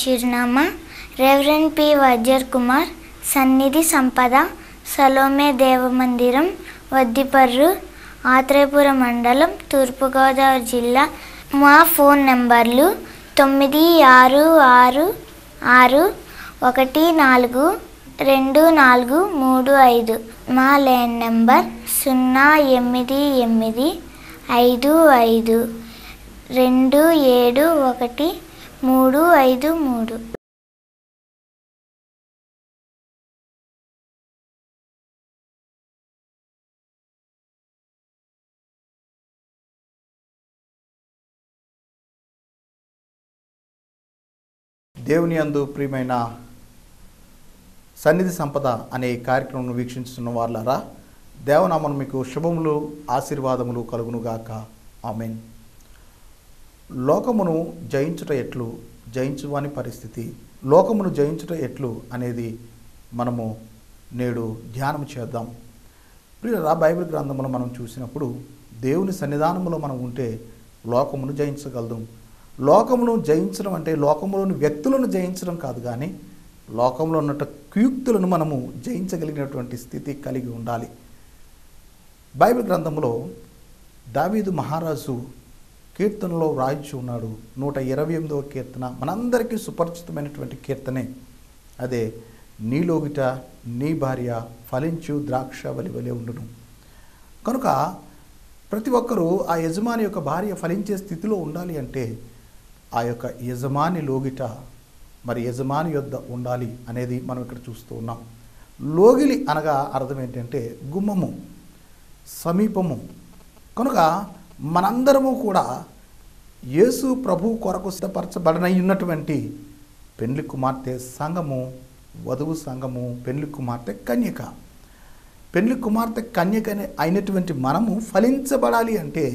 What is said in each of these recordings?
చిరునామా reverend P వజ్జర్ Kumar, సన్నిధి సంపద, సలోమే దేవమందిరం, వద్దిపర్రు, ఆత్రేయపురం మండలం, తూర్పుగోదావరి జిల్లా. మా ఫోన్ నెంబర్లు 9666142435. మా ల్యాండ్ నెంబర్ 08855271353. దేవుని యందు ప్రియమైన సన్నిధి సంపద అనే కార్యక్రమం వీక్షించుతున్న వాళ్ళారా, దేవనామను మీకు శుభములు ఆశీర్వాదములు కలుగునుగాక. ఆమేన్. లోకమును జయించుట ఎట్లు, జయించువాని పరిస్థితి, లోకమును జయించుట ఎట్లు అనేది మనము నేడు ధ్యానం చేద్దాం. ప్రియులారా, బైబిల్ గ్రంథమును మనం చూసినప్పుడు దేవుని సన్నిధానములో మనం ఉంటే లోకమును జయించగలదు. లోకమును జయించడం అంటే లోకములోని వ్యక్తులను జయించడం కాదు, కానీ లోకంలో ఉన్నట్టు కుయుక్తులను మనము జయించగలిగినటువంటి స్థితి కలిగి ఉండాలి. బైబిల్ గ్రంథంలో దావీదు మహారాజు కీర్తనలో వ్రాయించి ఉన్నాడు. 128వ కీర్తన మనందరికీ సుపరిచితమైనటువంటి కీర్తనే. అదే, నీలోగిట నీ భార్య ఫలించు ద్రాక్ష వలివలే ఉండును. కనుక ప్రతి ఒక్కరూ ఆ యజమాని యొక్క భార్య ఫలించే స్థితిలో ఉండాలి అంటే ఆ యొక్క యజమాని లోగిట మరి యజమాని యొద్ద ఉండాలి అనేది మనం ఇక్కడ చూస్తూ ఉన్నాం. లోగిలి అనగా అర్థం ఏంటంటే గుమ్మము, సమీపము. కనుక మనందరము కూడా యేసు ప్రభు కొరకు సిద్ధపరచబడనయ్యున్నటువంటి పెండ్లి కుమార్తె సంఘము, వధువు సంఘము, పెండ్లి కుమార్తె కన్యక. పెండ్లి కుమార్తె కన్యక అయినటువంటి మనము ఫలించబడాలి అంటే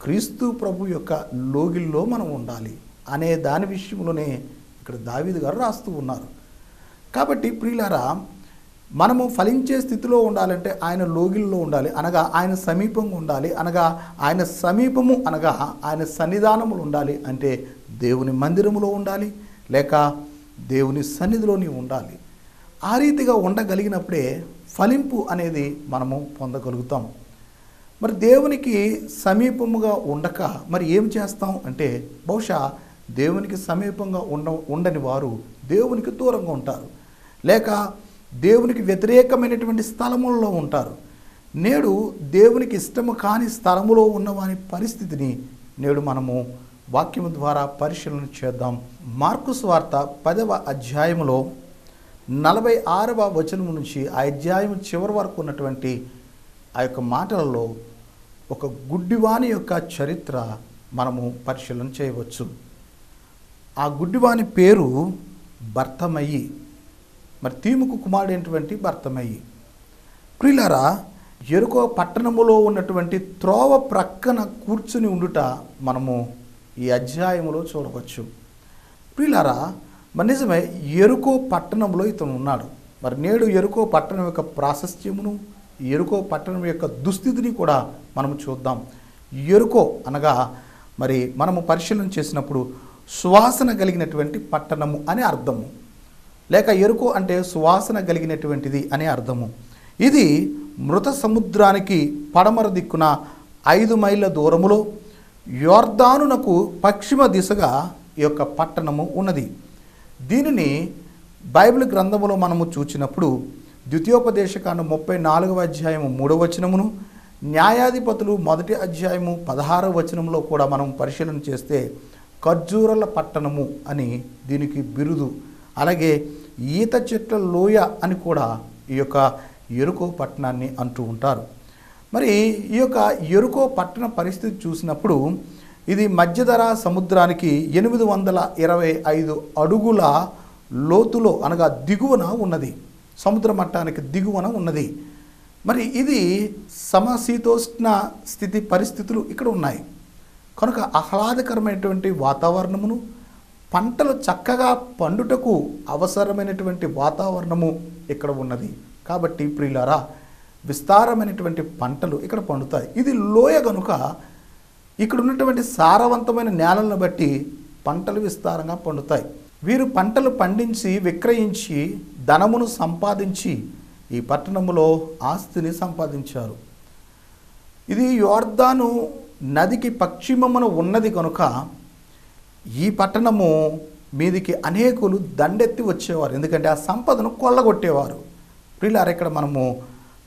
క్రీస్తు ప్రభు యొక్క లోగిల్లో మనం ఉండాలి అనే దాని విషయంలోనే ఇక్కడ దావీదు గారు రాస్తూ ఉన్నారు. కాబట్టి ప్రియులారా, మనము ఫలించే స్థితిలో ఉండాలంటే ఆయన లోగిల్లో ఉండాలి, అనగా ఆయన సమీపంగా ఉండాలి, అనగా ఆయన సమీపము అనగా ఆయన సన్నిధానములు ఉండాలి. అంటే దేవుని మందిరములో ఉండాలి, లేక దేవుని సన్నిధిలోని ఉండాలి. ఆ రీతిగా ఉండగలిగినప్పుడే ఫలింపు అనేది మనము పొందగలుగుతాం. మరి దేవునికి సమీపముగా ఉండక మరి ఏం చేస్తాం అంటే, బహుశా దేవునికి సమీపంగా ఉండని వారు దేవునికి దూరంగా ఉంటారు, లేక దేవునికి వ్యతిరేకమైనటువంటి స్థలములలో ఉంటారు. నేడు దేవునికి ఇష్టము కాని స్థలములో ఉన్నవాని పరిస్థితిని నేడు మనము వాక్యము ద్వారా పరిశీలన చేద్దాం. మార్కు సువార్త 10వ అధ్యాయములో 46వ వచనం నుంచి ఆ అధ్యాయం చివరి వరకు ఉన్నటువంటి ఆ యొక్క మాటలలో ఒక గుడ్డివాని యొక్క చరిత్ర మనము పరిశీలన చేయవచ్చు. ఆ గుడ్డివాని పేరు బర్తమయి. మరి తీముకు కుమారుడైనటువంటి బర్తమయి. ప్రియులారా, యెరికో పట్టణములో ఉన్నటువంటి త్రోవ ప్రక్కన కూర్చుని ఉండుట మనము ఈ అధ్యాయములో చూడవచ్చు. ప్రియులారా, మరి నిజమే యెరికో పట్టణంలో ఇతను ఉన్నాడు. మరి నేడు యెరికో పట్టణం యొక్క ప్రాశస్త్యమును, యెరికో పట్టణం యొక్క దుస్థితిని కూడా మనము చూద్దాం. యెరికో అనగా మరి మనము పరిశీలన చేసినప్పుడు సువాసన కలిగినటువంటి పట్టణము అనే అర్థము, లేక యెరికో అంటే సువాసన కలిగినటువంటిది అనే అర్థము. ఇది మృత సముద్రానికి పడమర దిక్కున 5 మైళ్ళ దూరములో యోర్దానునకు పశ్చిమ దిశగా ఈ యొక్క పట్టణము ఉన్నది. దీనిని బైబిల్ గ్రంథములో మనము చూచినప్పుడు ద్వితీయోపదేశకాండం 34వ అధ్యాయము 3వ వచనమును, న్యాయాధిపతులు 1వ అధ్యాయము 16వ వచనంలో కూడా మనం పరిశీలన చేస్తే ఖర్జూరల పట్టణము అని దీనికి బిరుదు. అలాగే ఈత చెట్ల లోయ అని కూడా ఈ యొక్క యెరికో పట్టణాన్ని అంటూ ఉంటారు. మరి ఈ యొక్క యెరికో పట్టణ పరిస్థితి చూసినప్పుడు ఇది మధ్యధరా సముద్రానికి 825 అడుగుల లోతులో అనగా దిగువన ఉన్నది, సముద్ర మట్టానికి దిగువన ఉన్నది. మరి ఇది సమశీతోష్ణ స్థితి పరిస్థితులు ఇక్కడ ఉన్నాయి. కనుక ఆహ్లాదకరమైనటువంటి వాతావరణమును, పంటలు చక్కగా పండుటకు అవసరమైనటువంటి వాతావరణము ఇక్కడ ఉన్నది. కాబట్టి ప్రియులారా, విస్తారమైనటువంటి పంటలు ఇక్కడ పండుతాయి. ఇది లోయ కనుక ఇక్కడ ఉన్నటువంటి సారవంతమైన నేలను బట్టి పంటలు విస్తారంగా పండుతాయి. వీరు పంటలు పండించి విక్రయించి ధనమును సంపాదించి ఈ పట్టణములో ఆస్తిని సంపాదించారు. ఇది యోర్దాను నదికి పశ్చిమమున ఉన్నది కనుక ఈ పట్టణము మీదికి అనేకులు దండెత్తి వచ్చేవారు, ఎందుకంటే ఆ సంపదను కొల్లగొట్టేవారు. ప్రియులారా, ఇక్కడ మనము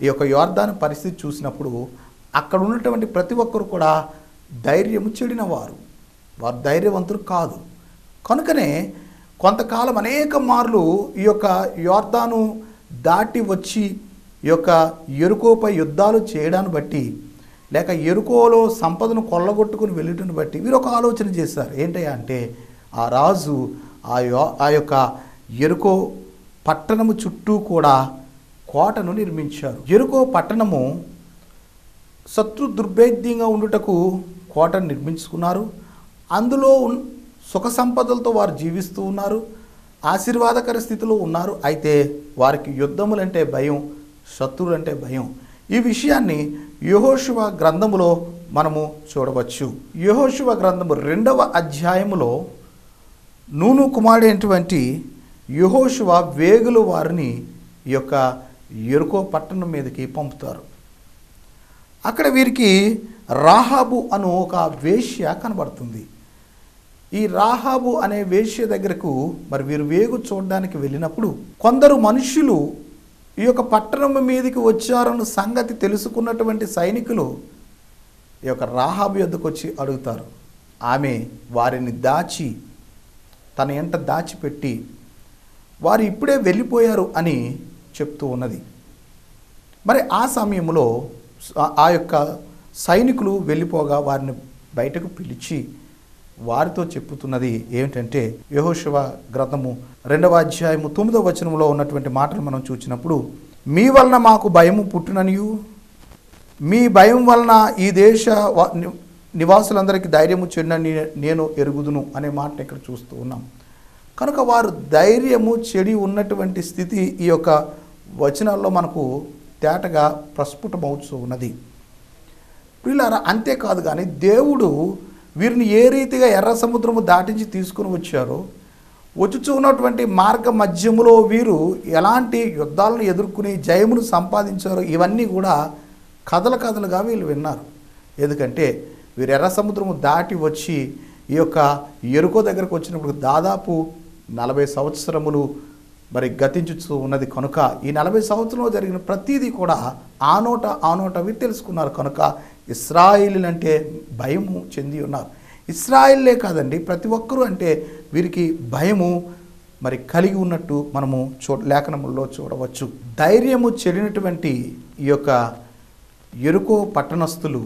ఈ యొక్క యోర్దాను పరిస్థితి చూసినప్పుడు అక్కడ ఉన్నటువంటి ప్రతి ఒక్కరు కూడా ధైర్యము చెడిన వారు ధైర్యవంతులు కాదు. కనుకనే కొంతకాలం అనేక మార్లు ఈ యొక్క యోర్దాను దాటి వచ్చి ఈ యొక్క యెరికోపై యుద్ధాలు చేయడాన్ని బట్టి, లేక యెరికోలో సంపదను కొల్లగొట్టుకుని వెళ్ళటను బట్టి వీరు ఒక ఆలోచన చేశారు. ఏంటయ్యా అంటే, ఆ రాజు ఆ యొక్క యెరికో పట్టణము చుట్టూ కూడా కోటను నిర్మించారు. యెరికో పట్టణము శత్రు దుర్భేద్యంగా ఉండుటకు కోటను నిర్మించుకున్నారు. అందులో సుఖ సంపదలతో వారు జీవిస్తూ ఉన్నారు, ఆశీర్వాదకర స్థితిలో ఉన్నారు. అయితే వారికి యుద్ధములంటే భయం, శత్రువులంటే భయం. ఈ విషయాన్ని యెహోషువ గ్రంథములో మనము చూడవచ్చు. యెహోషువ గ్రంథము 2వ అధ్యాయములో నూను కుమారుడైనటువంటి యెహోషువ వేగుల వారిని ఈ యొక్క యెరికో పట్టణం మీదకి పంపుతారు. అక్కడ వీరికి రాహాబు అను ఒక వేశ్య కనబడుతుంది. ఈ రాహాబు అనే వేశ్య దగ్గరకు మరి వీరు వేగు చూడడానికి వెళ్ళినప్పుడు కొందరు మనుషులు ఈ యొక్క పట్టణం మీదకి వచ్చారన్న సంగతి తెలుసుకున్నటువంటి సైనికులు ఈ యొక్క రాహాబు యొద్దకు వచ్చి అడుగుతారు. ఆమె వారిని దాచి తన ఎంట దాచిపెట్టి వారు ఇప్పుడే వెళ్ళిపోయారు అని చెప్తూ ఉన్నది. మరి ఆ సమయంలో ఆ యొక్క సైనికులు వెళ్ళిపోగా వారిని బయటకు పిలిచి వారితో చెప్పుతున్నది ఏమిటంటే, యెహోషువ గ్రంథము 2వ అధ్యాయము 9వ వచనంలో ఉన్నటువంటి మాటలు మనం చూసినప్పుడు, మీ వలన మాకు భయము పుట్టుననియు మీ భయం వలన ఈ దేశ నివాసులందరికీ ధైర్యము చెడినని నేను ఎరుగుదును అనే మాటను ఇక్కడ చూస్తూ ఉన్నాం. కనుక వారు ధైర్యము చెడి ఉన్నటువంటి స్థితి ఈ యొక్క వచనాల్లో మనకు తేటగా ప్రస్ఫుటమవుతూ ఉన్నది. ప్రియులారా, అంతేకాదు కానీ దేవుడు వీరిని ఏ రీతిగా ఎర్ర సముద్రము దాటించి తీసుకుని వచ్చారో, వచ్చుచూ ఉన్నటువంటి మార్గ మధ్యములో వీరు ఎలాంటి యుద్ధాలను ఎదుర్కొని జయమును సంపాదించారో ఇవన్నీ కూడా కథలుగా వీళ్ళు విన్నారు. ఎందుకంటే వీరు ఎర్ర సముద్రము దాటి వచ్చి ఈ యొక్క యెరికో దగ్గరకు వచ్చినప్పుడు దాదాపు 40 సంవత్సరములు మరి గతించుతూ ఉన్నది. కనుక ఈ 40 సంవత్సరంలో జరిగిన ప్రతిదీ కూడా ఆ నోట వీరు తెలుసుకున్నారు. కనుక ఇశ్రాయేలీలు అంటే భయము చెంది ఉన్నారు. ఇశ్రాయేలే కాదండి, ప్రతి ఒక్కరూ అంటే వీరికి భయము మరి కలిగి ఉన్నట్టు మనము లేఖనముల్లో చూడవచ్చు. ధైర్యము చెడినటువంటి ఈ యొక్క యెరికో పట్టణస్థులు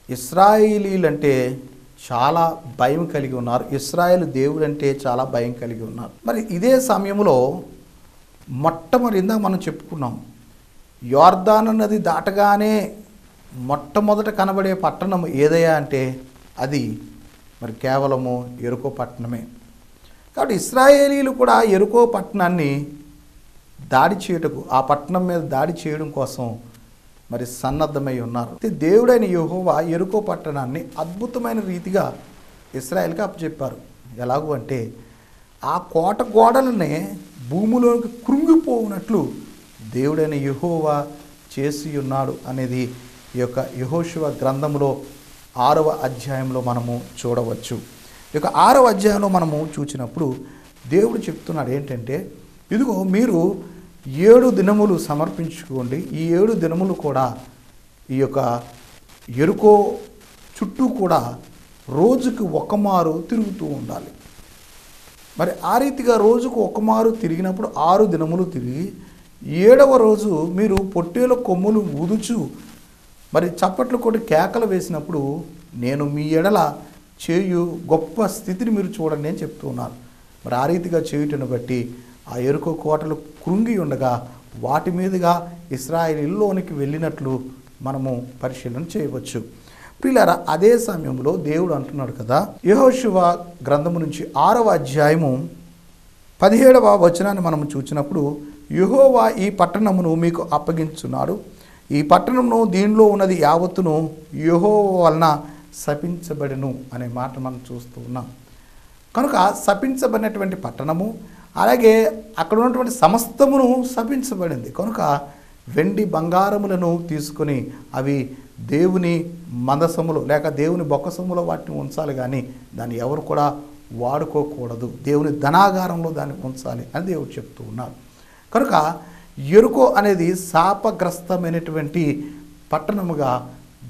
ఇశ్రాయేలీలంటే చాలా భయం కలిగి ఉన్నారు. ఇశ్రాయేలు దేవుడు అంటే చాలా భయం కలిగి ఉన్నారు. మరి ఇదే సమయంలో మొట్టమొదటిగా మనం చెప్పుకున్నాం, యోర్దాను నది దాటగానే మొట్టమొదట కనబడే పట్టణం ఏదయ్యా అంటే అది మరి కేవలము యెరికో పట్టణమే. కాబట్టి ఇశ్రాయేలీలు కూడా యెరికో పట్టణాన్ని దాడి చేయుటకు, ఆ పట్టణం మీద దాడి చేయడం కోసం మరి సన్నద్ధమై ఉన్నారు. దేవుడైన యెహోవా యెరికో పట్టణాన్ని అద్భుతమైన రీతిగా ఇశ్రాయేల్కి అప్పచెప్పారు. ఎలాగూ అంటే ఆ కోట గోడలనే భూమిలోకి కృంగిపోవునట్లు దేవుడైన యెహోవా చేసి ఉన్నాడు అనేది ఈ యొక్క యెహోషువ గ్రంథంలో 6వ అధ్యాయంలో మనము చూడవచ్చు. ఈ యొక్క 6వ అధ్యాయంలో మనము చూసినప్పుడు దేవుడు చెప్తున్నాడు ఏంటంటే, ఇదిగో మీరు 7 దినములు సమర్పించుకోండి. ఈ 7 దినములు కూడా ఈ యొక్క యెరికో చుట్టూ కూడా రోజుకి ఒకమారు తిరుగుతూ ఉండాలి. మరి ఆ రీతిగా రోజుకు ఒకమారు తిరిగినప్పుడు 6 దినములు తిరిగి 7వ రోజు మీరు పొట్టేల కొమ్ములు ఊదుచు మరి చప్పట్లు కొట్టి కేకలు వేసినప్పుడు నేను మీ ఎడల చేయు గొప్ప స్థితిని మీరు చూడండి అని చెప్తూ ఉన్నారు. మరి ఆ రీతిగా చేయుటను బట్టి ఆ యెరికో కోటలు కృంగి ఉండగా వాటి మీదుగా ఇశ్రాయేలులోనికి వెళ్ళినట్లు మనము పరిశీలన చేయవచ్చు. ప్రియులారా, అదే సమయంలో దేవుడు అంటున్నాడు కదా, యెహోషువ గ్రంథము నుంచి 6వ అధ్యాయము 17వ వచనాన్ని మనం చూసినప్పుడు, యెహోవా ఈ పట్టణమును మీకు అప్పగించున్నాడు, ఈ పట్టణమును దీనిలో ఉన్నది యావత్తును యెహోవా వలన శపించబడును అనే మాట మనం చూస్తూ ఉన్నాం. కనుక శపించబడినటువంటి పట్టణము, అలాగే అక్కడ ఉన్నటువంటి సమస్తమును శపించబడింది. కనుక వెండి బంగారములను తీసుకొని అవి దేవుని మందసములో లేక దేవుని బొక్కసములో వాటిని ఉంచాలి, కానీ దాన్ని ఎవరు కూడా వాడుకోకూడదు, దేవుని ధనాగారంలో దాన్ని ఉంచాలి అని దేవుడు చెప్తూ ఉన్నారు. కనుక యెరికో అనేది శాపగ్రస్తమైనటువంటి పట్టణముగా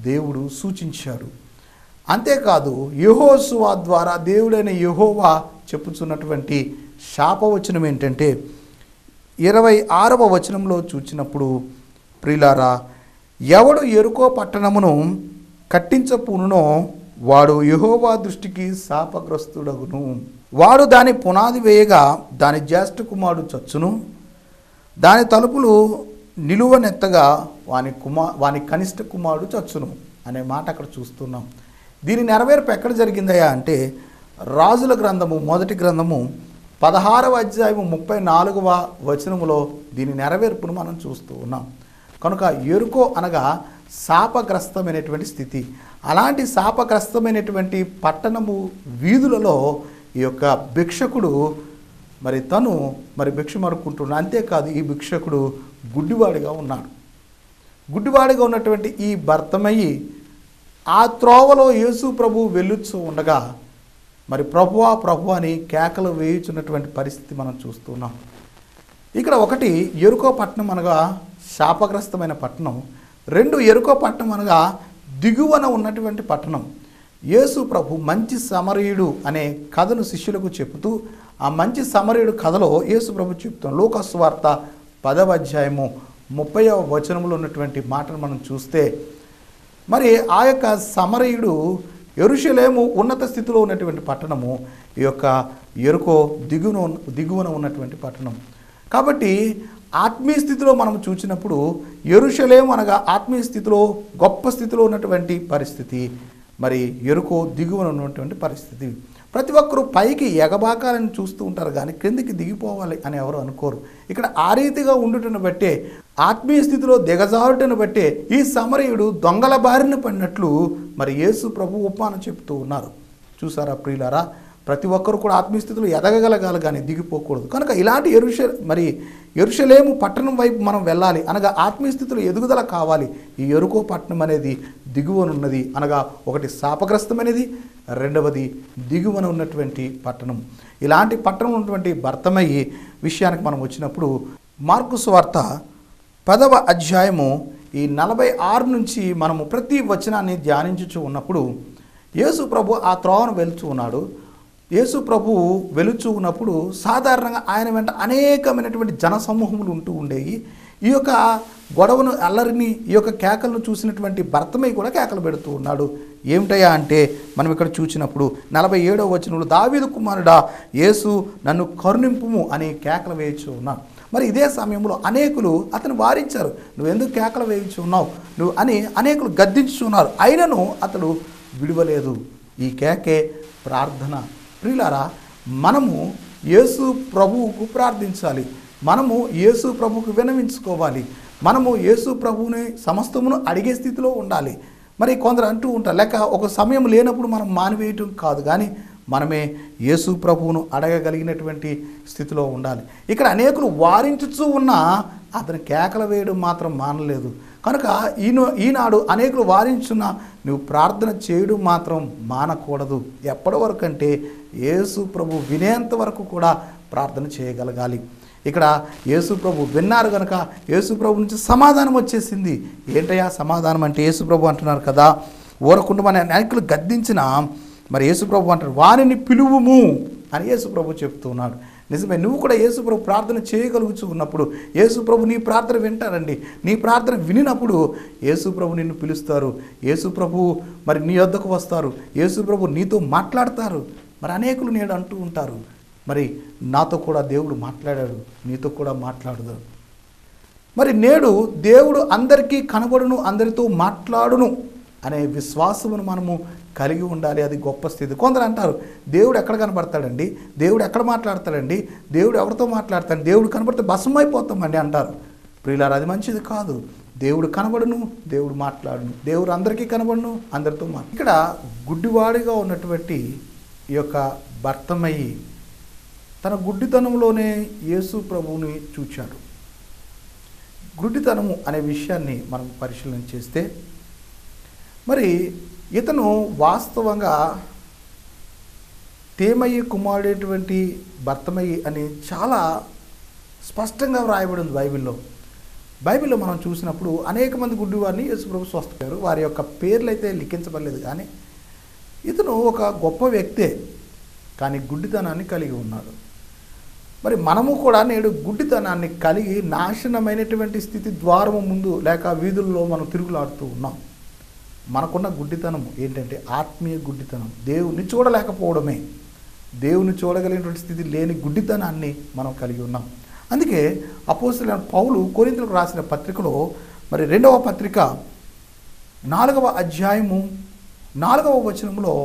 దేవుడు సూచించాడు. అంతేకాదు యెహోషువ ద్వారా దేవుడైన యెహోవా చెప్పుచున్నటువంటి శాపవచనం ఏంటంటే 26వ వచనంలో చూచినప్పుడు, ప్రియులారా, ఎవడు యెరికో పట్టణమును కట్టించపునునో వాడు యెహోవా దృష్టికి శాపగ్రస్తుడగును. వాడు దాని పునాది వేయగా దాని జ్యేష్ఠ కుమారుడు చచ్చును, దాని తలుపులు నిలువనెత్తగా వాని కనిష్ట కుమారుడు చచ్చును అనే మాట అక్కడ చూస్తున్నాం. దీని నెరవేర్పు ఎక్కడ జరిగిందయా అంటే రాజుల గ్రంథము మొదటి గ్రంథము 16వ అధ్యాయము 34వ వచనములో దీని నెరవేర్పును మనం చూస్తూ ఉన్నాం. కనుక యెరికో అనగా శాపగ్రస్తమైనటువంటి స్థితి. అలాంటి శాపగ్రస్తమైనటువంటి పట్టణము వీధులలో ఈ యొక్క భిక్షకుడు తను భిక్షమడుకుంటున్నాడు. అంతేకాదు ఈ భిక్షకుడు గుడ్డివాడిగా ఉన్నాడు. గుడ్డివాడిగా ఉన్నటువంటి ఈ భర్తమయ్యి ఆ త్రోవలో యేసు ప్రభు వెళ్ళుచూ ఉండగా ప్రభువా ప్రభు అని కేకలు వేయుచున్నటువంటి పరిస్థితి మనం చూస్తున్నాం. ఇక్కడ ఒకటి యెరికో పట్టణం అనగా శాపగ్రస్తమైన పట్టణం, 2 యెరికో పట్టణం అనగా దిగువన ఉన్నటువంటి పట్టణం. యేసు ప్రభు మంచి సమరయుడు అనే కథను శిష్యులకు చెబుతూ ఆ మంచి సమరయుడు కథలో యేసు ప్రభు చెప్తాం. లూకా సువార్త 10వ అధ్యాయము 30వ వచనంలో ఉన్నటువంటి మాటను మనం చూస్తే ఆ యొక్క సమరయుడు యెరూషలేము ఉన్నత స్థితిలో ఉన్నటువంటి పట్టణము, ఈ యొక్క యెరికో దిగువన ఉన్నటువంటి పట్టణం. కాబట్టి ఆత్మీయ స్థితిలో మనం చూసినప్పుడు యెరూషలేము అనగా ఆత్మీయ స్థితిలో గొప్ప స్థితిలో ఉన్నటువంటి పరిస్థితి, యెరికో దిగువన ఉన్నటువంటి పరిస్థితి. ప్రతి ఒక్కరూ పైకి ఎగబాకాలని చూస్తూ ఉంటారు, కానీ క్రిందికి దిగిపోవాలి అని ఎవరు అనుకోరు. ఇక్కడ ఆ రీతిగా ఉండుటను బట్టే, ఆత్మీయ స్థితిలో దిగజారుటను బట్టే ఈ సమరయుడు దొంగల బారిన పడినట్లు యేసు ప్రభు ఉపమానం చెప్తూ ఉన్నారు. చూసారా ప్రియులారా, ప్రతి ఒక్కరు కూడా ఆత్మీయ స్థితిలో ఎదగగలగాలి, కానీ దిగిపోకూడదు. కనుక ఇలాంటి యెరూషలేము పట్టణం వైపు మనం వెళ్ళాలి అనగా ఆత్మీయ స్థితిలో ఎదుగుదల కావాలి. ఈ యెరికో పట్టణం అనేది దిగువనున్నది అనగా ఒకటి శాపగ్రస్తమైనది, రెండవది దిగువన ఉన్నటువంటి పట్టణం. ఇలాంటి పట్టణం ఉన్నటువంటి భర్తమయ్యి విషయానికి మనం వచ్చినప్పుడు మార్కు సువార్త 10వ అధ్యాయము ఈ 46 నుంచి మనము ప్రతి వచనాన్ని ధ్యానించుచూ ఉన్నప్పుడు యేసు ప్రభు ఆ త్రోవను వెళ్తూ ఉన్నాడు. యేసు ప్రభు వెలుచూ ఉన్నప్పుడు సాధారణంగా ఆయన వెంట అనేకమైనటువంటి జనసమూహములు ఉంటూ ఉండేవి. ఈ యొక్క గొడవను అల్లరిని ఈ యొక్క కేకలను చూసినటువంటి భర్తమై కూడా కేకలు పెడుతూ ఉన్నాడు. ఏమిటయా అంటే మనం ఇక్కడ చూసినప్పుడు 47వ వచనంలో దావీదు కుమారుడా యేసు నన్ను కరుణింపుము అని కేకలు వేయచ్చు ఉన్నాడు. ఇదే సమయంలో అనేకులు అతను వారించారు, నువ్వెందుకు కేకలు వేయచ్చు ఉన్నావు నువ్వు అని అనేకులు గద్దించున్నారు. అయినను అతడు విడవలేదు. ఈ కేకే ప్రార్థన. ప్రియులారా, మనము యేసు ప్రభువుకు ప్రార్థించాలి, మనము యేసు ప్రభువుకు విన్నవించుకోవాలి, మనము యేసు ప్రభువుని సమస్తమును అడిగే స్థితిలో ఉండాలి. కొందరు అంటూ ఉంటారు, లేక ఒక సమయం లేనప్పుడు మనం మానివేయటం కాదు, కానీ మనమే యేసు ప్రభువును అడగగలిగినటువంటి స్థితిలో ఉండాలి. ఇక్కడ అనేకులు వారించుతూ ఉన్నా అతను కేకలు వేయడం మాత్రం మానలేదు. కనుక ఈనాడు అనేకులు వారించున్నా నువ్వు ప్రార్థన చేయడం మాత్రం మానకూడదు. ఎప్పటి వరకు అంటే యేసు ప్రభు వినేంత వరకు కూడా ప్రార్థన చేయగలగాలి. ఇక్కడ యేసు ప్రభు విన్నారు కనుక యేసు ప్రభు నుంచి సమాధానం వచ్చేసింది. ఏంటయ్యా సమాధానం అంటే యేసు ప్రభు అంటున్నారు కదా, ఊరకుండా మన అనేకులు గద్దించిన యేసు ప్రభు అంటారు వారిని పిలువుము అని యేసు ప్రభు చెప్తున్నాడు. నిజమే, నువ్వు కూడా యేసు ప్రభు ప్రార్థన చేయగలుగుతూ ఉన్నప్పుడు యేసు ప్రభు నీ ప్రార్థన వింటారండి. నీ ప్రార్థన వినినప్పుడు యేసు ప్రభు నిన్ను పిలుస్తారు, యేసు ప్రభు నీ వద్దకు వస్తారు, యేసు ప్రభు నీతో మాట్లాడతారు. అనేకులు నేడు అంటూ ఉంటారు, నాతో కూడా దేవుడు మాట్లాడాడు, నీతో కూడా మాట్లాడదు. నేడు దేవుడు అందరికీ కనబడును, అందరితో మాట్లాడును అనే విశ్వాసమును మనము కలిగి ఉండాలి. అది గొప్ప స్థితి. కొందరు అంటారు దేవుడు ఎక్కడ కనబడతాడండి, దేవుడు ఎక్కడ మాట్లాడతాడండి, దేవుడు ఎవరితో మాట్లాడతాడు, దేవుడు కనబడితే భస్మైపోతామండి అంటారు. ప్రియులారా, అది మంచిది కాదు. దేవుడు కనబడును, దేవుడు మాట్లాడును, దేవుడు అందరికీ కనబడును, అందరితో ఇక్కడ గుడ్డివాడిగా ఉన్నటువంటి ఈ యొక్క భర్తమయ్యి తన గుడ్డితనంలోనే యేసు ప్రభువుని చూచాడు. గుడ్డితనము అనే విషయాన్ని మనం పరిశీలన చేస్తే మరి ఇతను వాస్తవంగా తేమయ్యి కుమారుడైనటువంటి భర్తమయ్యి అని చాలా స్పష్టంగా వ్రాయబడి ఉంది బైబిల్లో మనం చూసినప్పుడు అనేక మంది గుడ్డివారిని యేసుప్రభు స్వస్థపరిచారు. వారి యొక్క పేర్లు అయితే లిఖించబడలేదు, కానీ ఇతను ఒక గొప్ప వ్యక్తే, కానీ గుడ్డితనాన్ని కలిగి ఉన్నాడు. మరి మనము కూడా నేడు గుడ్డితనాన్ని కలిగి నాశనమైనటువంటి స్థితి ద్వారము ముందు లేక వీధుల్లో మనం తిరుగులాడుతూ ఉన్నాం. మనకున్న గుడ్డితనం ఏంటంటే ఆత్మీయ గుడ్డితనం, దేవుని చూడలేకపోవడమే. దేవుని చూడగలిగినటువంటి స్థితి లేని గుడ్డితనాన్ని మనం కలిగి ఉన్నాం. అందుకే అపోస్తలుడైన పౌలు కొరింథీయులకు రాసిన పత్రికలో మరి 2వ పత్రిక 4వ అధ్యాయము 4వ వచనంలో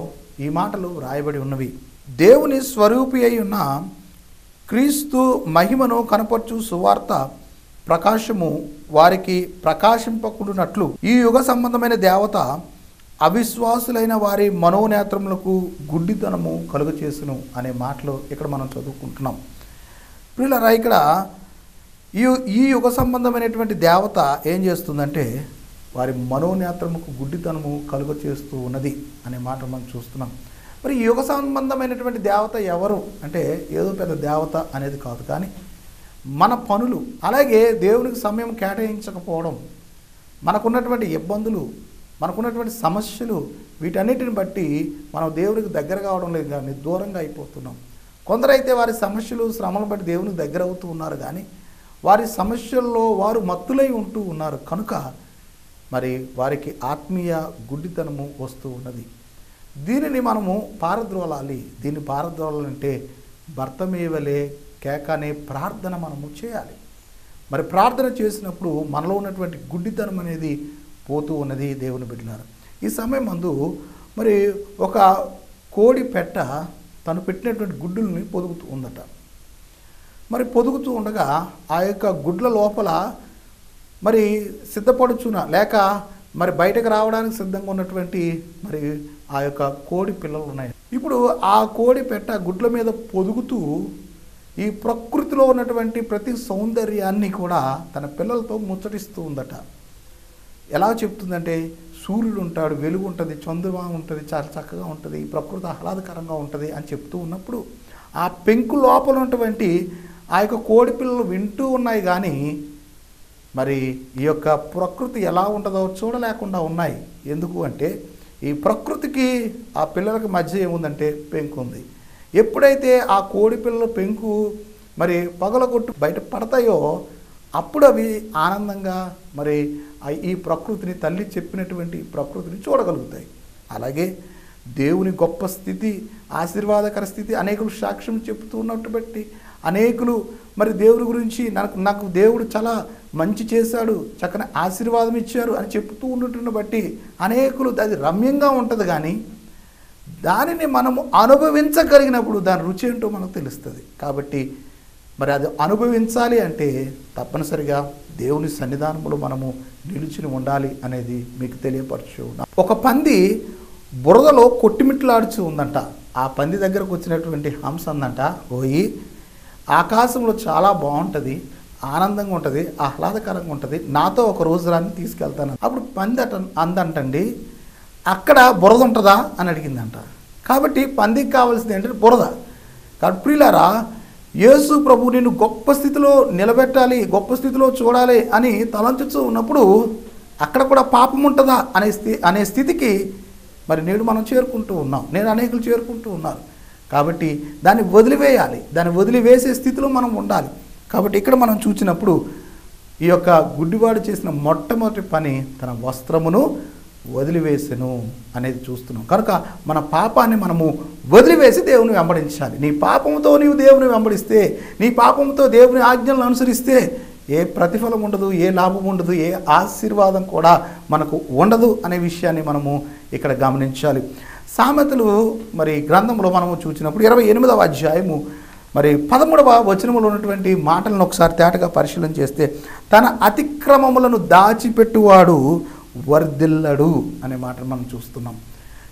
ఈ మాటలు రాయబడి ఉన్నవి. దేవుని స్వరూపి అయి ఉన్న క్రీస్తు మహిమను కనపరచు సువార్త ప్రకాశము వారికి ప్రకాశింపకుండునట్లు ఈ యుగ సంబంధమైన దేవత అవిశ్వాసులైన వారి మనోనేత్రములకు గుడ్డితనము కలుగచేసును అనే మాటలు ఇక్కడ మనం చదువుకుంటున్నాం. ప్రియులారా, ఇక్కడ ఈ యుగ సంబంధమైనటువంటి దేవత ఏం చేస్తుందంటే వారి మనోనేత్రముకు గుడ్డితనము కలుగచేస్తూ ఉన్నది అనే మాట మనం చూస్తున్నాం. మరి ఈ యుగ సంబంధమైనటువంటి దేవత ఎవరు అంటే ఏదో పెద్ద దేవత అనేది కాదు, కానీ మన పనులు, అలాగే దేవునికి సమయం కేటాయించకపోవడం, మనకున్నటువంటి ఇబ్బందులు, మనకున్నటువంటి సమస్యలు, వీటన్నిటిని బట్టి మనం దేవునికి దగ్గర కావడం లేదు, కానీ దూరంగా అయిపోతున్నాం. కొందరైతే వారి సమస్యలు, శ్రమలను బట్టి దేవునికి దగ్గర అవుతూ ఉన్నారు, కానీ వారి సమస్యల్లో వారు మత్తులై ఉంటూ ఉన్నారు. కనుక మరి వారికి ఆత్మీయ గుడ్డితనము వస్తూ ఉన్నది. దీనిని మనము పారద్రోలాలి. దీన్ని పారద్రోలాలంటే భర్తమేవలే కేక అనే ప్రార్థన మనము చేయాలి. మరి ప్రార్థన చేసినప్పుడు మనలో ఉన్నటువంటి గుడ్డితనం అనేది పోతూ ఉన్నది. దేవుని బిడ్డలారా, ఈ సమయం మందు మరి ఒక కోడి పెట్ట తను పెట్టినటువంటి గుడ్డుల్ని పొదుగుతూ ఉందట. మరి పొదుగుతూ ఉండగా ఆ యొక్క గుడ్ల లోపల మరి సిద్ధపడుచున్న లేక మరి బయటకు రావడానికి సిద్ధంగా ఉన్నటువంటి మరి ఆ యొక్క కోడి పిల్లలు ఉన్నాయి. ఇప్పుడు ఆ కోడి పెట్ట గుడ్ల మీద పొదుగుతూ ఈ ప్రకృతిలో ఉన్నటువంటి ప్రతి సౌందర్యాన్ని కూడా తన పిల్లలతో ముచ్చటిస్తూ ఉందట. ఎలా చెప్తుందంటే సూర్యుడు ఉంటాడు, వెలుగు ఉంటుంది, చంద్రమా ఉంటుంది, చాలా చక్కగా ఉంటుంది, ప్రకృతి ఆహ్లాదకరంగా ఉంటుంది అని చెప్తూ ఉన్నప్పుడు ఆ పెంకు లోపల ఉన్నటువంటి ఆ యొక్క కోడి పిల్లలు వింటూ ఉన్నాయి, కానీ మరి ఈ యొక్క ప్రకృతి ఎలా ఉంటుందో చూడలేకుండా ఉన్నాయి. ఎందుకు అంటే ఈ ప్రకృతికి ఆ పిల్లలకి మధ్య ఏముందంటే పెంకు ఉంది. ఎప్పుడైతే ఆ కోడి పిల్లల పెంకు మరి పగలగొట్టు బయట పడతాయో అప్పుడు అవి ఆనందంగా మరి ఈ ప్రకృతిని, తల్లి చెప్పినటువంటి ప్రకృతిని చూడగలుగుతాయి. అలాగే దేవుని గొప్ప స్థితి, ఆశీర్వాదకర స్థితి అనేకులు సాక్ష్యం చెప్తూ ఉన్నట్టు బట్టి అనేకులు మరి దేవుడి గురించి నాకు దేవుడు చాలా మంచి చేశాడు, చక్కని ఆశీర్వాదం ఇచ్చారు అని చెప్తూ ఉన్నట్టును బట్టి అనేకులు అది రమ్యంగా ఉంటుంది, కానీ దానిని మనము అనుభవించగలిగినప్పుడు దాని రుచి ఏంటో మనకు తెలుస్తుంది. కాబట్టి మరి అది అనుభవించాలి అంటే తప్పనిసరిగా దేవుని సన్నిధానంలో మనము నిలుచుని ఉండాలి అనేది మీకు తెలియపరచు. ఒక పంది బురదలో కొట్టిమిట్లాడుచు ఉందంట. ఆ పంది దగ్గరకు వచ్చినటువంటి హంస అందంట, పోయి ఆకాశంలో చాలా బాగుంటుంది, ఆనందంగా ఉంటుంది, ఆహ్లాదకరంగా ఉంటుంది, నాతో ఒక రోజు రాని తీసుకెళ్తాను. అప్పుడు పంది అందంటండి, అక్కడ బురద ఉంటుందా అని అడిగిందంట. కాబట్టి పందికి కావాల్సింది ఏంటంటే బురద. కాబట్టి ప్రియులారా, యేసు ప్రభు నిన్ను గొప్ప స్థితిలో నిలబెట్టాలి, గొప్ప స్థితిలో చూడాలి అని తలంచుతూ ఉన్నప్పుడు అక్కడ కూడా పాపం ఉంటుందా అనే స్థితికి మరి నేడు మనం చేరుకుంటూ ఉన్నాం, నేను అనేకులు చేరుకుంటూ ఉన్నారు. కాబట్టి దాన్ని వదిలివేయాలి, దాన్ని వదిలివేసే స్థితిలో మనం ఉండాలి. కాబట్టి ఇక్కడ మనం చూసినప్పుడు ఈ యొక్క గుడ్డివాడు చేసిన మొట్టమొదటి పని తన వస్త్రమును వదిలివేసెను అనేది చూస్తున్నాం. కనుక మన పాపాన్ని మనము వదిలివేసి దేవుని వెంబడించాలి. నీ పాపంతో నీవు దేవుని వెంబడిస్తే, నీ పాపంతో దేవుని ఆజ్ఞలను అనుసరిస్తే ఏ ప్రతిఫలం ఉండదు, ఏ లాభం ఉండదు, ఏ ఆశీర్వాదం కూడా మనకు ఉండదు అనే విషయాన్ని మనము ఇక్కడ గమనించాలి. సామెతలు మరి గ్రంథంలో మనము చూసినప్పుడు 28వ అధ్యాయము మరి 13వ వచనములో ఉన్నటువంటి మాటలను ఒకసారి తేటగా పరిశీలన చేస్తే, తన అతిక్రమములను దాచిపెట్టువాడు వర్ధిల్లడు అనే మాటను మనం చూస్తున్నాం.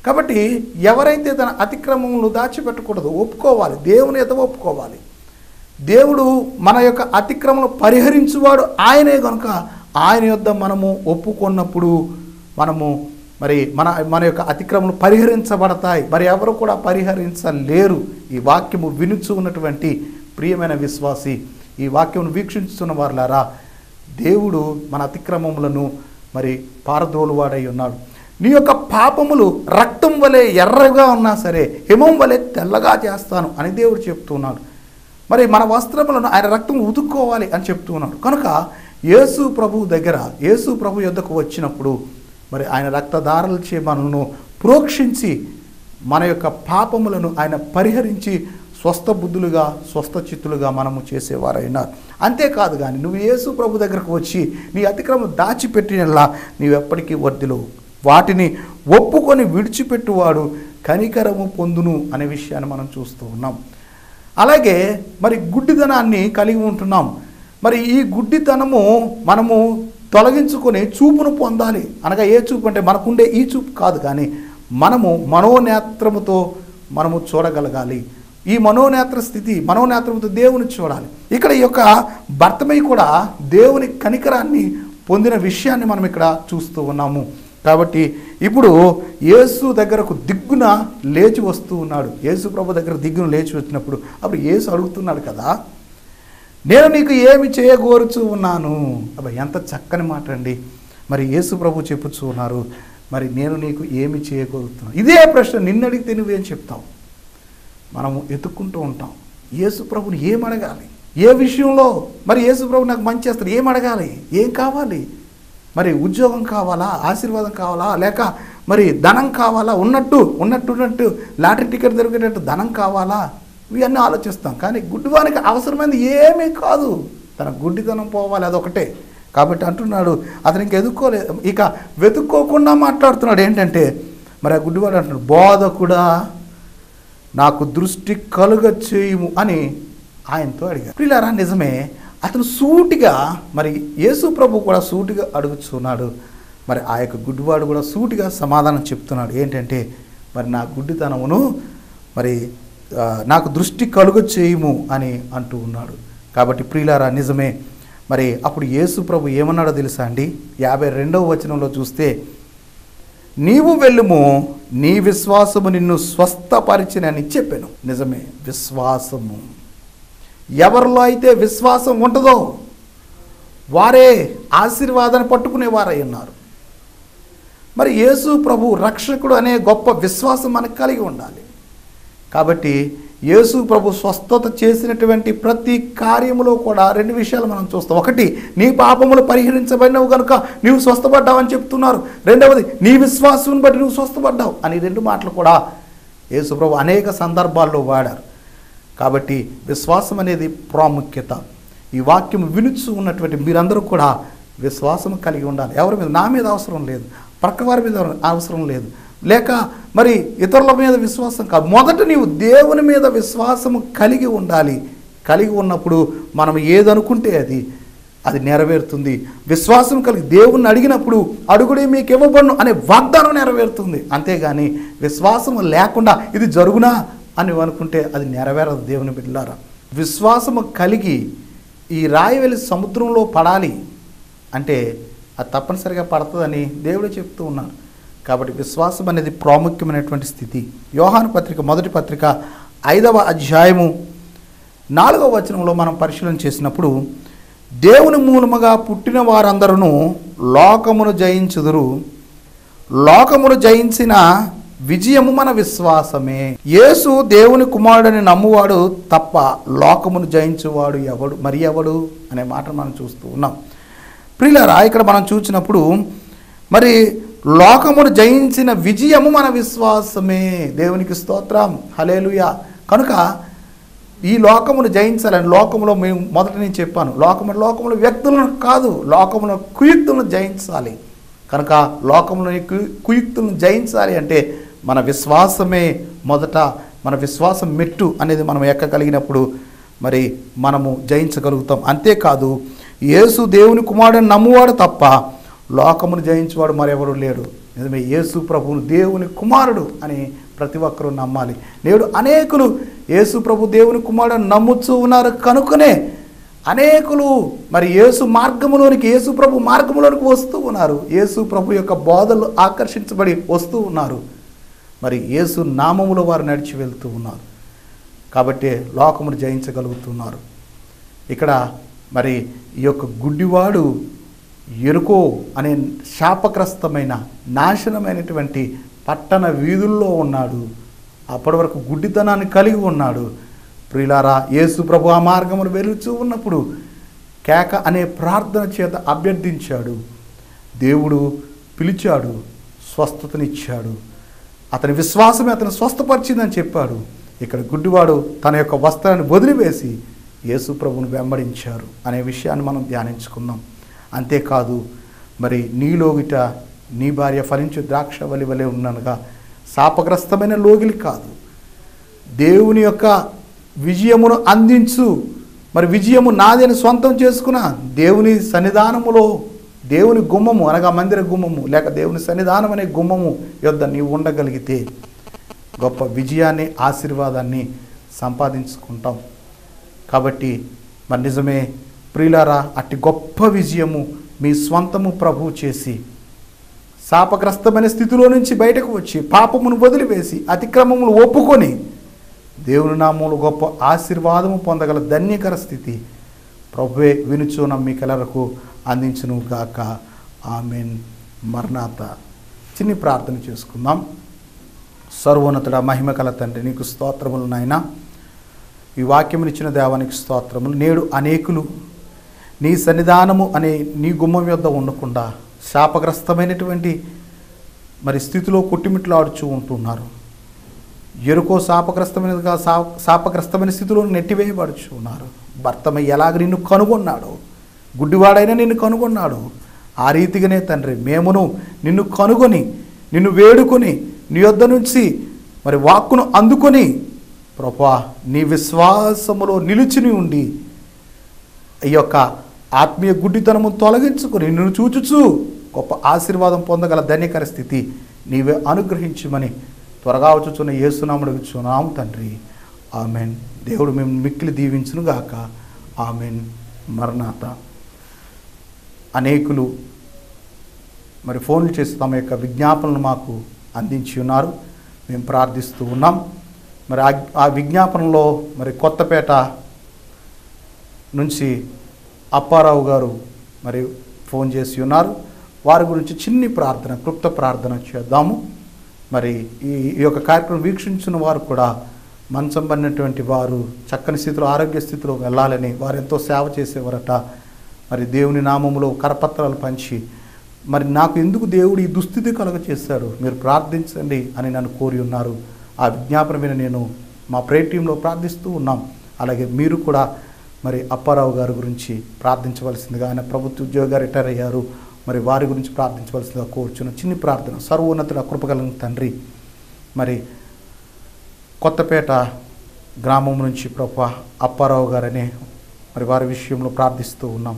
కాబట్టి ఎవరైతే తన అతిక్రమములు దాచిపెట్టకూడదు, ఒప్పుకోవాలి, దేవుని ఎదుట ఒప్పుకోవాలి. దేవుడు మన యొక్క అతిక్రమను పరిహరించువాడు ఆయనే కనుక ఆయన యొద్ద మనము ఒప్పుకున్నప్పుడు మనము మన యొక్క అతిక్రమలు పరిహరించబడతాయి. మరి ఎవరు కూడా పరిహరించలేరు. ఈ వాక్యము వినుచు ఉన్నటువంటి ప్రియమైన విశ్వాసి, ఈ వాక్యమును వీక్షించుతున్న వారులారా, దేవుడు మన అతిక్రమములను పారదోలువాడై ఉన్నాడు. నీ యొక్క పాపములు రక్తం వలె ఎర్రగా ఉన్నా సరే హిమం వలె తెల్లగా చేస్తాను అని దేవుడు చెప్తున్నాడు. మన వస్త్రములను ఆయన రక్తం ఉతుక్కోవాలి అని చెప్తున్నాడు. కనుక యేసు ప్రభు దగ్గర, యేసు ప్రభు యొద్దకు వచ్చినప్పుడు ఆయన రక్తధారలచే మనను ప్రోక్షించి మన యొక్క పాపములను ఆయన పరిహరించి స్వస్థ బుద్ధులుగా, స్వస్థ చిత్తులుగా మనము చేసేవారైనారు. అంతేకాదు కానీ నువ్వు యేసు ప్రభు దగ్గరకు వచ్చి నీ అతిక్రమం దాచిపెట్టినలా నీవెప్పటికీ వర్ధిల్లవు. వాటిని ఒప్పుకొని విడిచిపెట్టువాడు కనికరము పొందును అనే విషయాన్ని మనం చూస్తూ ఉన్నాం. అలాగే గుడ్డితనాన్ని కలిగి ఉంటున్నాం. ఈ గుడ్డితనము మనము తొలగించుకొని చూపును పొందాలి. అనగా ఏ చూపు అంటే మనకుండే ఈ చూపు కాదు, కానీ మనము మనోనేత్రముతో మనము చూడగలగాలి. ఈ మనోనేత్ర స్థితి, మనోనేత్రముతో దేవుని చూడాలి. ఇక్కడ ఈ యొక్క భర్తమై కూడా దేవుని కనికరాన్ని పొందిన విషయాన్ని మనం ఇక్కడ చూస్తూ ఉన్నాము. కాబట్టి ఇప్పుడు యేసు దగ్గరకు దిగ్గున లేచి వస్తూ ఉన్నాడు. యేసు ప్రభు దగ్గర దిగ్గున లేచి వచ్చినప్పుడు అప్పుడు యేసు అడుగుతున్నాడు కదా, నేను నీకు ఏమి చేయగోరుచూ ఉన్నాను. ఎంత చక్కని మాట అండి. యేసు ప్రభు చెప్పుచూ ఉన్నారు, నేను నీకు ఏమి చేయగోరుతున్నాను. ఇదే ప్రశ్న నిన్ను అడిగితే నువ్వేం చెప్తావు? మనము ఎత్తుక్కుంటూ ఉంటాం. యేసు ప్రభుని ఏం అడగాలి, ఏ విషయంలో? యేసు ప్రభు నాకు మంచి చేస్తాడు, ఏం అడగాలి, ఏం కావాలి? ఉద్యోగం కావాలా, ఆశీర్వాదం కావాలా, లేక ధనం కావాలా, ఉన్నట్టు లాటరీ టికెట్ దొరికేటట్టు ధనం కావాలా? ఇవన్నీ ఆలోచిస్తాం. కానీ గుడ్డివానికి అవసరమైనది ఏమీ కాదు, తన గుడ్డితనం పోవాలి, అదొకటే. కాబట్టి అంటున్నాడు, అతనికి ఎదుక్కోలేదు, ఇక వెతుక్కోకుండా మాట్లాడుతున్నాడు. ఏంటంటే ఆ గుడ్డివాడు అంటున్నాడు, బోధకుడా నాకు దృష్టి కలుగ చేయుము అని ఆయనతో అడిగారు. ప్రియులారా, నిజమే, అతను సూటిగా యేసు ప్రభు కూడా సూటిగా అడుగుతున్నాడు. ఆ యొక్క గుడ్డివాడు కూడా సూటిగా సమాధానం చెప్తున్నాడు. ఏంటంటే నా గుడ్డితనమును నాకు దృష్టి కలుగ చేయుము అని అంటూ ఉన్నాడు. కాబట్టి ప్రియులారా, నిజమే. అప్పుడు యేసు ప్రభు ఏమన్నాడో తెలుసా అండి? 52వ వచనంలో చూస్తే, నీవు వెళ్ళుము, నీ విశ్వాసము నిన్ను స్వస్థపరిచినని చెప్పాను. నిజమే, విశ్వాసము. ఎవరిలో అయితే విశ్వాసం ఉంటుందో వారే ఆశీర్వాదాన్ని పట్టుకునేవారై ఉన్నారు. యేసు ప్రభు రక్షకుడు అనే గొప్ప విశ్వాసం మనకు కలిగి ఉండాలి. కాబట్టి యేసు ప్రభు స్వస్థత చేసినటువంటి ప్రతి కార్యములో కూడా 2 విషయాలు మనం చూస్తాం. ఒకటి, నీ పాపములు పరిహరించబడినవు కనుక నీవు స్వస్థపడ్డావు అని చెప్తున్నారు. రెండవది, నీ విశ్వాసం బట్టి నువ్వు స్వస్థపడ్డావు అని 2 మాటలు కూడా యేసు ప్రభు అనేక సందర్భాల్లో వాడారు. కాబట్టి విశ్వాసం అనేది ప్రాముఖ్యత. ఈ వాక్యం వినుచు ఉన్నటువంటి మీరందరూ కూడా విశ్వాసం కలిగి ఉండాలి. ఎవరి మీద? నా మీద అవసరం లేదు, ప్రక్క వారి మీద అవసరం లేదు, లేక ఇతరుల మీద విశ్వాసం కాదు. మొదట నీవు దేవుని మీద విశ్వాసము కలిగి ఉండాలి. కలిగి ఉన్నప్పుడు మనం ఏదనుకుంటే అది నెరవేరుతుంది. విశ్వాసం కలిగి దేవుణ్ణి అడిగినప్పుడు అడుగుడే మీకు ఇవ్వబడును అనే వాగ్దానం నెరవేరుతుంది. అంతేగాని విశ్వాసము లేకుండా ఇది జరుగునా అని అనుకుంటే అది నెరవేరదు. దేవుని బిడ్డలారా, విశ్వాసము కలిగి ఈ రాయి వెళ్ళి సముద్రంలో పడాలి అంటే అది తప్పనిసరిగా పడుతుందని దేవుడే చెప్తూ ఉన్నారు. కాబట్టి విశ్వాసం అనేది ప్రాముఖ్యమైనటువంటి స్థితి. యోహాను పత్రిక, మొదటి పత్రిక 5వ అధ్యాయము 4వ వచనంలో మనం పరిశీలన చేసినప్పుడు, దేవుని మూలముగా పుట్టిన వారందరూ లోకమును జయించుదురు, లోకమును జయించిన విజయము మన విశ్వాసమే. యేసు దేవుని కుమారుడని నమ్మువాడు తప్ప లోకమును జయించువాడు ఎవడు అనే మాట మనం చూస్తూ ఉన్నాం. ప్రియులారా, ఇక్కడ మనం చూసినప్పుడు లోకమును జయించిన విజయము మన విశ్వాసమే. దేవునికి స్తోత్రం, హల్లెలూయా. కనుక ఈ లోకమును జయించాలని, లోకములో మేము మొదట నేను చెప్పాను, లోకములో వ్యక్తులను కాదు, లోకములో కుయుక్తులను జయించాలి. కనుక లోకంలో కుయుక్తులను జయించాలి అంటే మన విశ్వాసమే మొదట. మన విశ్వాసం మెట్టు అనేది మనం ఎక్కగలిగినప్పుడు మనము జయించగలుగుతాం. అంతేకాదు, యేసు దేవుని కుమారుడని నమ్మువాడు తప్ప లోకమును జయించేవాడు మరెవడు లేడు. నిజమే, యేసు ప్రభువును దేవుని కుమారుడు అని ప్రతి ఒక్కరూ నమ్మాలి. నేడు అనేకులు యేసు ప్రభు దేవుని కుమారుడు నమ్ముతూ ఉన్నారు కనుకనే అనేకులు మరి యేసు మార్గములోనికి, యేసు ప్రభు మార్గములోనికి వస్తూ ఉన్నారు. యేసు ప్రభు యొక్క బోధలు ఆకర్షించబడి వస్తూ ఉన్నారు. మరి యేసు నామములో వారు నడిచి వెళ్తూ ఉన్నారు కాబట్టి లోకమును జయించగలుగుతున్నారు. ఇక్కడ మరి ఈ యొక్క గుడ్డివాడు ఎరుకో అనే శాపగ్రస్తమైన నాశనమైనటువంటి పట్టణ వీధుల్లో ఉన్నాడు. అప్పటి వరకు గుడ్డితనాన్ని కలిగి ఉన్నాడు. ప్రియులారా, యేసు ప్రభు ఆ మార్గమును వెలుచూ ఉన్నప్పుడు కేక అనే ప్రార్థన చేత అభ్యర్థించాడు. దేవుడు పిలిచాడు, స్వస్థతనిచ్చాడు. అతని విశ్వాసమే అతను స్వస్థపరిచిందని చెప్పాడు. ఇక్కడ గుడ్డివాడు తన యొక్క వస్త్రాన్ని వదిలివేసి యేసు ప్రభువును వెంబడించారు అనే విషయాన్ని మనం ధ్యానించుకుందాం. అంతేకాదు, మరి నీలోగిట నీ భార్య ఫలించు ద్రాక్షవల్లి వలె ఉన్ననుగా శాపగ్రస్తమైన లోగిలి కాదు, దేవుని యొక్క విజయమును అందించు. మరి విజయము నాదని సొంతం చేసుకున్న దేవుని సన్నిధానములో, దేవుని గుమ్మము అనగా మందిర గుమ్మము లేక దేవుని సన్నిధానం అనే గుమ్మము యొద్ద నీవు ఉండగలిగితే గొప్ప విజయాన్ని, ఆశీర్వాదాన్ని సంపాదించుకుంటాం. కాబట్టి మరి నిజమే ప్రియులారా, అట్టి గొప్ప విజయము మీ స్వంతము ప్రభువు చేసి శాపగ్రస్తమైన స్థితిలో నుంచి బయటకు వచ్చి పాపమును వదిలివేసి అతిక్రమములు ఒప్పుకొని దేవుని నామములో గొప్ప ఆశీర్వాదము పొందగల ధన్యకర స్థితి ప్రభువే వినుచు నమ్మికలకు అందించును గాక. ఆమెన్. మరణాత. చిన్ని ప్రార్థన చేసుకుందాం. సర్వోన్నతుడ, మహిమ కల తండ్రి, నీకు స్తోత్రములు నాయనా. ఈ వాక్యమునిచ్చిన దేవానికి స్తోత్రములు. నేడు అనేకులు నీ సన్నిధానము అనే నీ గుమ్మం యొద్ద ఉండకుండా శాపగ్రస్తమైనటువంటి మరి స్థితిలో కొట్టిమిట్లాడుచూ ఉంటున్నారు. ఎరుకో శాపగ్రస్తమైనదిగా శాపగ్రస్తమైన స్థితిలో నెట్టివేయబడుచు ఉన్నారు. భర్తమై ఎలాగ నిన్ను కనుగొన్నాడో, గుడ్డివాడైనా నిన్ను కనుగొన్నాడు, ఆ రీతిగానే తండ్రి మేమును నిన్ను కనుగొని నిన్ను వేడుకొని నీ యొద్ద నుంచి మరి వాక్కును అందుకొని ప్రభువా నీ విశ్వాసములో నిలిచిని ఉండి ఈ యొక్క ఆత్మీయ గుడ్డితనము తొలగించుకొని నిన్ను చూచుచూ గొప్ప ఆశీర్వాదం పొందగల ధన్యకర స్థితి నీవే అనుగ్రహించమని త్వరగా వచ్చుచున్న యేసునామమున అడుగుచున్నాము తండ్రి. ఆమెన్. దేవుడు మేము మిక్కిలి దీవించును గాక. ఆమెన్. మరణాత. అనేకులు మరి ఫోన్లు చేసి తమ యొక్క విజ్ఞాపనలు మాకు అందించి ఉన్నారు. మేము ప్రార్థిస్తూ ఉన్నాం. మరి ఆ విజ్ఞాపనలో మరి కొత్తపేట నుంచి అప్పారావు గారు మరి ఫోన్ చేసి ఉన్నారు. వారి గురించి చిన్ని ప్రార్థన, క్లుప్త ప్రార్థన చేద్దాము. మరి ఈ యొక్క కార్యక్రమం వీక్షించిన వారు కూడా మంచం పడినటువంటి వారు చక్కని స్థితిలో, ఆరోగ్య స్థితిలో వెళ్ళాలని వారు ఎంతో సేవ చేసేవారట. మరి దేవుని నామములో కరపత్రాలు పంచి మరి నాకు ఎందుకు దేవుడు ఈ దుస్థితి కలుగ చేశాడు, మీరు ప్రార్థించండి అని నన్ను కోరి ఉన్నారు. ఆ విజ్ఞాపన మీద నేను మా ప్రేయర్ టీంలో ప్రార్థిస్తూ ఉన్నాం. అలాగే మీరు కూడా మరి అప్పారావు గారి గురించి ప్రార్థించవలసిందిగా, ఆయన ప్రభుత్వ ఉద్యోగిగా రిటైర్ అయ్యారు, మరి వారి గురించి ప్రార్థించవలసిందిగా కోరుచున్న చిన్ని ప్రార్థన. సర్వోన్నతుడ, కృపగలిగిన తండ్రి, మరి కొత్తపేట గ్రామం నుంచి ప్రభు అప్పారావు గారనే మరి వారి విషయంలో ప్రార్థిస్తూ ఉన్నాం.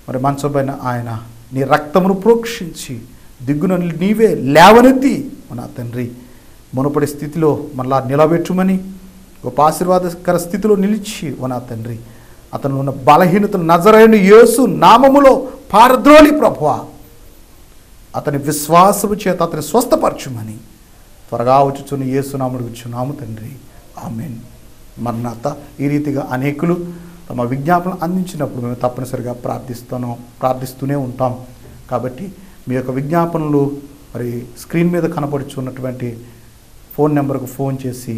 మరి మంచబైన ఆయన నీ రక్తమును ప్రోక్షించి దిగ్గున నీవే లేవనెత్తి మన తండ్రి మునుపటి స్థితిలో మళ్ళా నిలబెట్టుమని గొప్ప ఆశీర్వాదకర స్థితిలో నిలిచి నా తండ్రి అతను ఉన్న బలహీనతను నజరైన యేసు నామములో పారద్రోలి ప్రభువా అతని విశ్వాసము చేత అతని స్వస్థపరచుమని త్వరగా వచ్చుచున్న యేసు నామమున అడుగుచున్నాము తండ్రి. ఆమేన్. మరణాత. ఈ రీతిగా అనేకులు తమ విజ్ఞాపన అందించినప్పుడు మేము తప్పనిసరిగా ప్రార్థిస్తూనే ఉంటాం. కాబట్టి మీ యొక్క విజ్ఞాపనలు మరి స్క్రీన్ మీద కనబడుచున్నటువంటి ఫోన్ నెంబర్కు ఫోన్ చేసి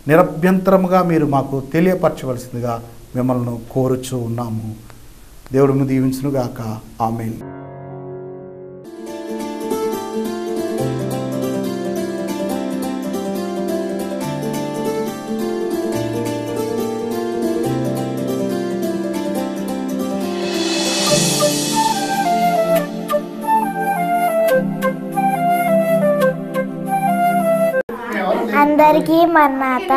నిరభ్యంతరముగా మీరు మాకు తెలియపరచవలసిందిగా మిమ్మల్ని కోరుచూ ఉన్నాము. దేవుడు దీవించునుగాక. ఆమేన్. అందరికీ మరణాత.